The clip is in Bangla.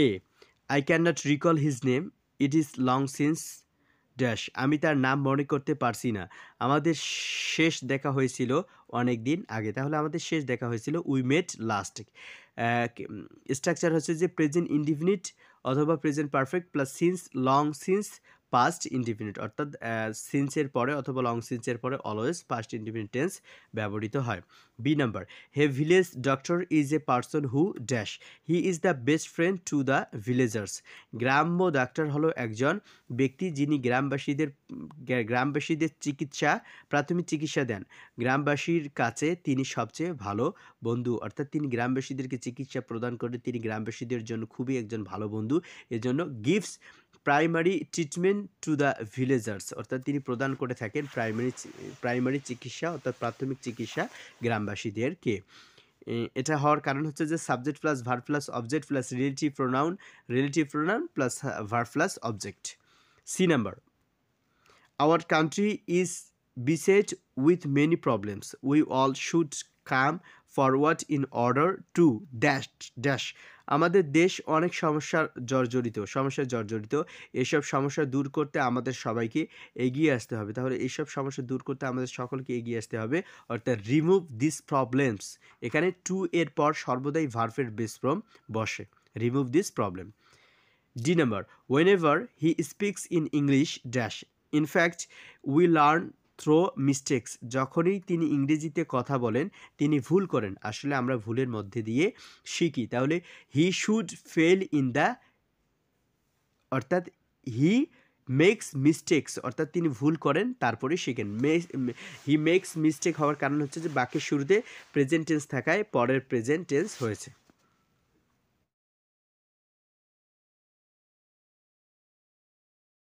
A I can not recall his name, it is long since dash, আমি তার নাম মনে করতে পারছি না, আমাদের শেষ দেখা হয়েছিল অনেক দিন আগে। তাহলে আমাদের শেষ দেখা হয়েছিল উই মেট লাস্ট। স্ট্রাকচার হচ্ছে যে প্রেজেন্ট ইনডিফিনিট অথবা present perfect plus since long since past indefinite, অর্থাৎ সিন্সের পরে অথবা লং সিন্সের পরে অলওয়েজ পাস্ট ইনডিফিনিট টেন্স ব্যবহৃত হয়। B number, the village doctor is a person who dash, he is the best friend to the villagers, গ্রাম্য ডাক্তার হলো একজন ব্যক্তি যিনি গ্রামবাসীদের প্রাথমিক চিকিৎসা দেন, গ্রামবাসীর কাছে তিনি সবচেয়ে ভালো বন্ধু, অর্থাৎ তিনি গ্রামবাসীদেরকে চিকিৎসা প্রদান করে, তিনি গ্রামবাসীদের জন্য খুবই একজন ভালো বন্ধু, এজন্য gives primary treatment two the villagers, অর্থাৎ তিনি প্রদান করে থাকেন প্রাইমারি চিকিৎসা অর্থাৎ প্রাথমিক চিকিৎসা গ্রামবাসীদেরকে। এটা হওয়ার কারণ হচ্ছে যে subject plus verb plus object plus relative pronoun plus verb plus object. C number, our country is beset with many problems. We all should come forward in order to dash. আমাদের দেশ অনেক সমস্যায় জর্জরিত। এসব সমস্যা দূর করতে আমাদের সবাইকে এগিয়ে আসতে হবে। তাহলে এইসব সমস্যা দূর করতে আমাদের সকলকে এগিয়ে আসতে হবে, অর্থাৎ রিমুভ দিস প্রবলেমস। এখানে টু এর পর সর্বদাই ভার্বের বেস ফর্ম বসে, remove this problem. D number, whenever he speaks in English dash, in fact we learn through mistakes, যখনই তিনি ইংরেজিতে কথা বলেন তিনি ভুল করেন, আসলে আমরা ভুলের মধ্যে দিয়ে শিখি। তাহলে he should fail in the, অর্থাৎ হি মেক্স মিস্টেক্স, অর্থাৎ তিনি ভুল করেন তারপরে শিখেন। হি মেক্স মিস্টেক হওয়ার কারণ হচ্ছে যে বাক্যের শুরুতে প্রেজেন্ট টেন্স থাকায় পরের প্রেজেন্ট টেন্স হয়েছে।